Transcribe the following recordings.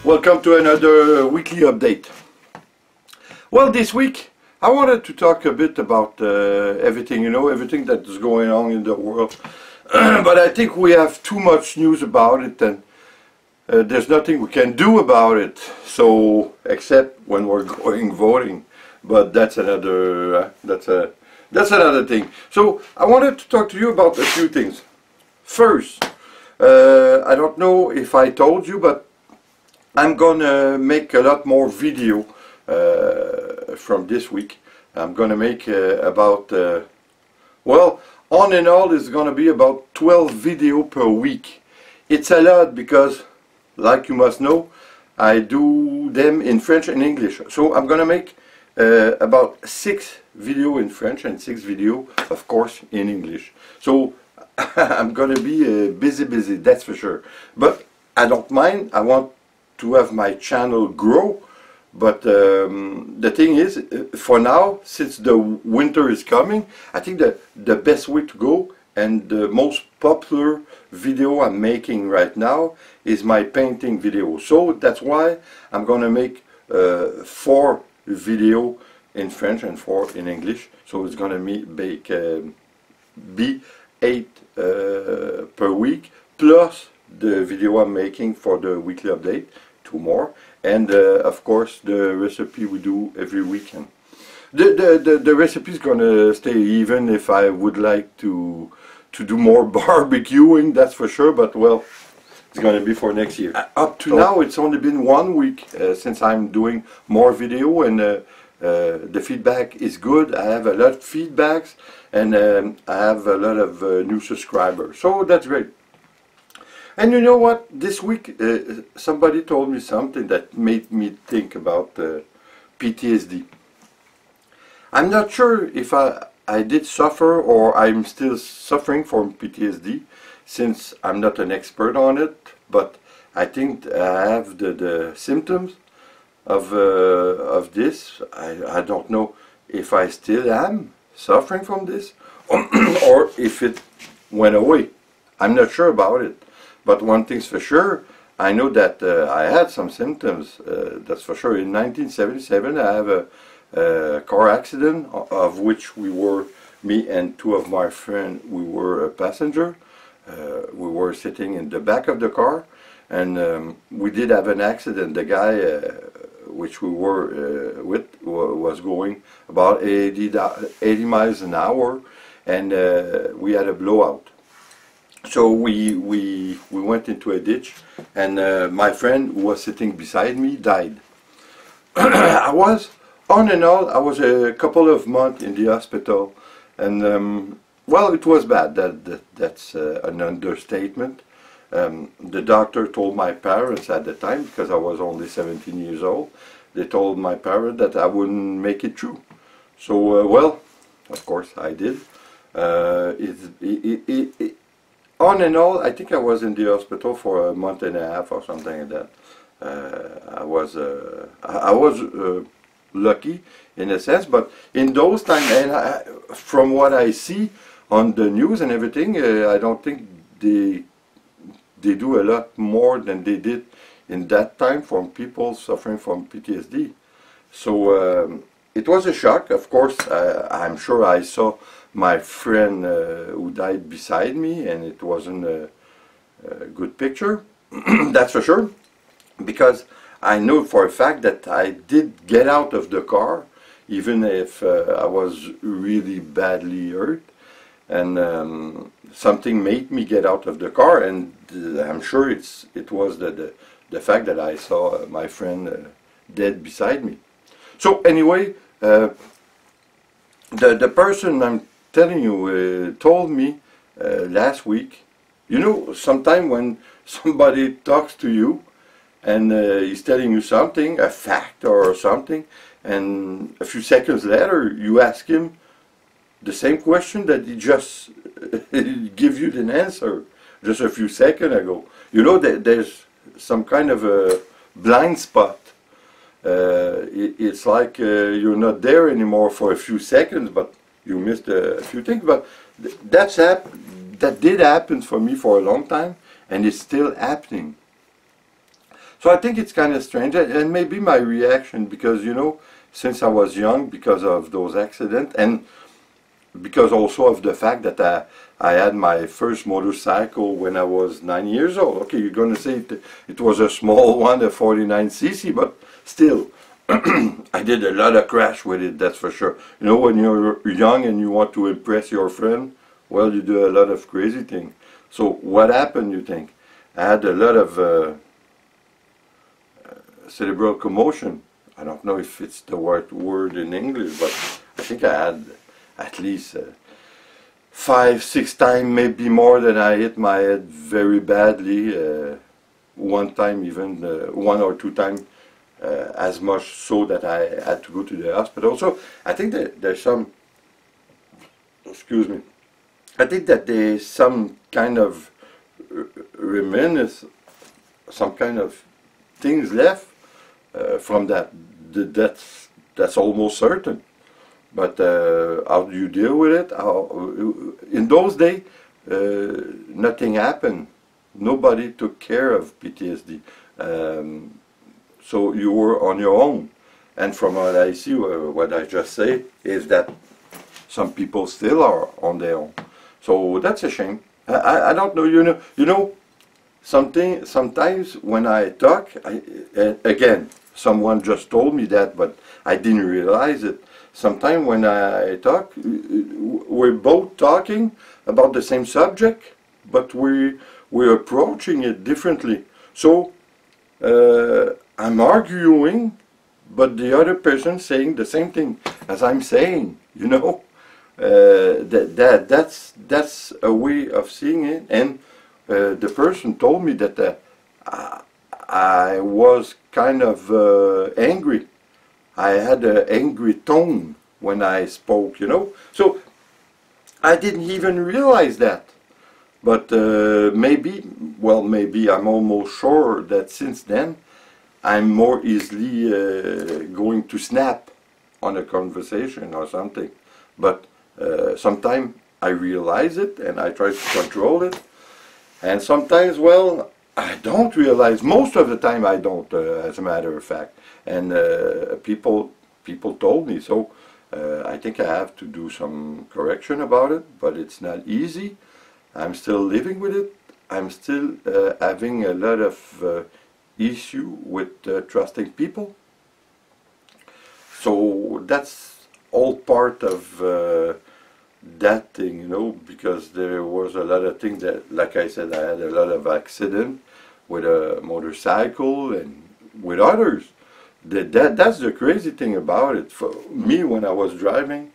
Welcome to another weekly update. Well, this week I wanted to talk a bit about everything, everything that is going on in the world. But I think we have too much news about it, and there's nothing we can do about it. So, except when we're going voting, but that's another another thing. So I wanted to talk to you about a few things. First, I don't know if I told you, but I'm gonna make a lot more video from this week. I'm gonna make about well, on and all, it's gonna be about 12 video per week. It's a lot because, like you must know, I do them in French and English. So I'm gonna make about 6 video in French and 6 video, of course, in English. So I'm gonna be busy, that's for sure. But I don't mind. I want to have my channel grow, but the thing is, for now, since the winter is coming, I think that the best way to go and the most popular video I'm making right now is my painting video. So that's why I'm gonna make 4 video in French and 4 in English. So it's gonna be 8 per week, plus the video I'm making for the weekly update, 2 more, and of course the recipe we do every weekend. The recipe is gonna stay even if I would like to do more barbecuing, that's for sure, but well, it's gonna be for next year. Up to now it's only been 1 week since I'm doing more video, and the feedback is good. I have a lot of feedbacks, and I have a lot of new subscribers, so that's great. And you know what? This week somebody told me something that made me think about PTSD. I'm not sure if I did suffer or I'm still suffering from PTSD, since I'm not an expert on it, but I think I have the symptoms of this. I don't know if I still am suffering from this or if it went away. I'm not sure about it. But one thing's for sure, I know that I had some symptoms, that's for sure. In 1977 I have a car accident, of which we were, me and 2 of my friends, we were a passenger. We were sitting in the back of the car, and we did have an accident. The guy which we were with was going about 80 miles an hour, and we had a blowout. So we went into a ditch, and my friend who was sitting beside me died. I was, on and all, I was a couple of months in the hospital, and well, it was bad. That's an understatement. The doctor told my parents at the time, because I was only 17 years old, they told my parents that I wouldn't make it through. So, well, of course I did. On and all, I think I was in the hospital for a month and a half or something like that. I was lucky in a sense, but in those times, and from what I see on the news and everything, I don't think they do a lot more than they did in that time from people suffering from PTSD. So it was a shock. Of course, I'm sure I saw my friend who died beside me, and it wasn't a good picture. That's for sure, because I know for a fact that I did get out of the car, even if I was really badly hurt, and something made me get out of the car, and I'm sure it was the fact that I saw my friend dead beside me. So anyway, the person I'm telling you told me last week, sometime when somebody talks to you and he's telling you something, a fact or something, and a few seconds later you ask him the same question that he just give you the answer just a few seconds ago. There's some kind of a blind spot. It's like you're not there anymore for a few seconds, but you missed a few things. But that did happen for me for a long time, and it's still happening. So I think it's kind of strange, and maybe my reaction, because you know, since I was young, because of those accidents, and because also of the fact that I had my first motorcycle when I was 9 years old. Okay, you're going to say it was a small one, a 49cc, but still, I did a lot of crash with it, that's for sure. You know, when you're young and you want to impress your friend, well, you do a lot of crazy things. So what happened, you think? I had a lot of cerebral commotion. I don't know if it's the right word in English, but I think I had at least 5, 6 times, maybe more, than I hit my head very badly. One time, even 1 or 2 times, as much so that I had to go to the hospital. So I think that there's some, excuse me, I think that there's some kind of reminiscence, some kind of things left from that. That's almost certain. But how do you deal with it? In those days, nothing happened. Nobody took care of PTSD. So you were on your own. And from what I see, what I just say is that some people still are on their own. So that's a shame. I don't know. You know sometimes when I talk, again, someone just told me that, but I didn't realize it. Sometimes when I talk, we're both talking about the same subject, but we're approaching it differently. So I'm arguing, but the other person saying the same thing as I'm saying. You know, that's a way of seeing it. And the person told me that I was kind of angry. I had an angry tone when I spoke, you know. So I didn't even realize that. But maybe I'm almost sure that since then I'm more easily going to snap on a conversation or something. But sometimes I realize it and I try to control it. And sometimes, well, I don't realize. Most of the time I don't, as a matter of fact. And people told me, so I think I have to do some correction about it, but it's not easy. I'm still living with it. I'm still having a lot of issue with trusting people. So that's all part of that thing, you know, because there was a lot of things that, like I said, I had a lot of accident with a motorcycle and with others. That's the crazy thing about it. For me, when I was driving,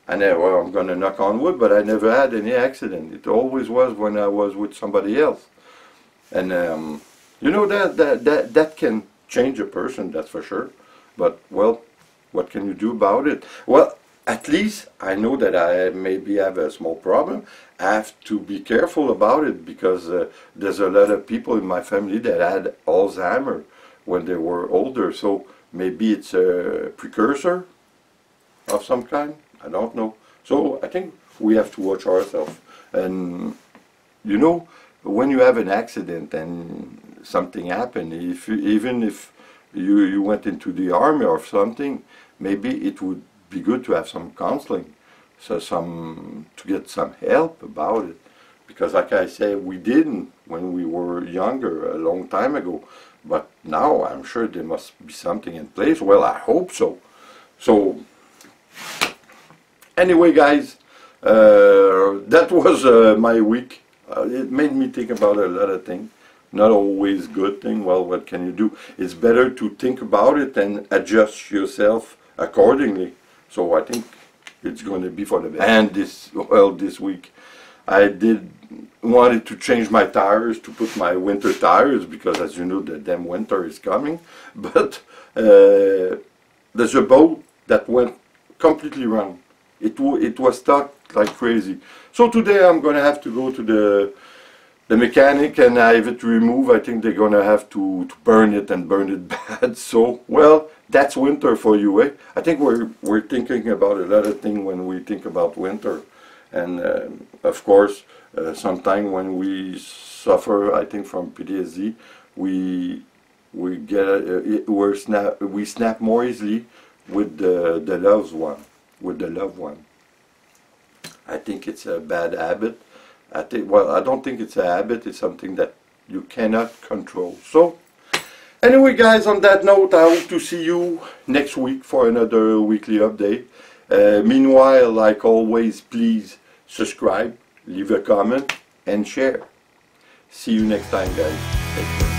well, I'm going to knock on wood, but I never had any accident. It always was when I was with somebody else. And you know, that can change a person, that's for sure. But, well, what can you do about it? Well, at least I know that I maybe have a small problem. I have to be careful about it, because there's a lot of people in my family that had Alzheimer's when they were older. So maybe it's a precursor of some kind. I don't know. So I think we have to watch ourselves. And you know, when you have an accident and something happened, even if you went into the army or something, maybe it would be good to have some counseling, so to get some help about it. Because like I said, we didn't when we were younger, a long time ago. But now I'm sure there must be something in place. Well, I hope so. So anyway, guys, that was my week. It made me think about a lot of things. Not always good thing. Well, what can you do? It's better to think about it and adjust yourself accordingly. So I think it's going to be for the best. And this week I wanted to change my tires, to put my winter tires, because as you know, the damn winter is coming. But there's a bolt that went completely wrong. It was stuck like crazy. So today I'm going to have to go to the mechanic and have it removed. I think they're going to have to burn it, and burn it bad. So, well, that's winter for you, eh? I think we're thinking about a lot of things when we think about winter. And of course, sometimes when we suffer, I think, from PTSD, we we get we snap more easily with the loved one. I think it's a bad habit. I don't think it's a habit. It's something that you cannot control. So anyway, guys, on that note, I hope to see you next week for another weekly update. Meanwhile, like always, please subscribe, leave a comment, and share. See you next time, guys. Take care.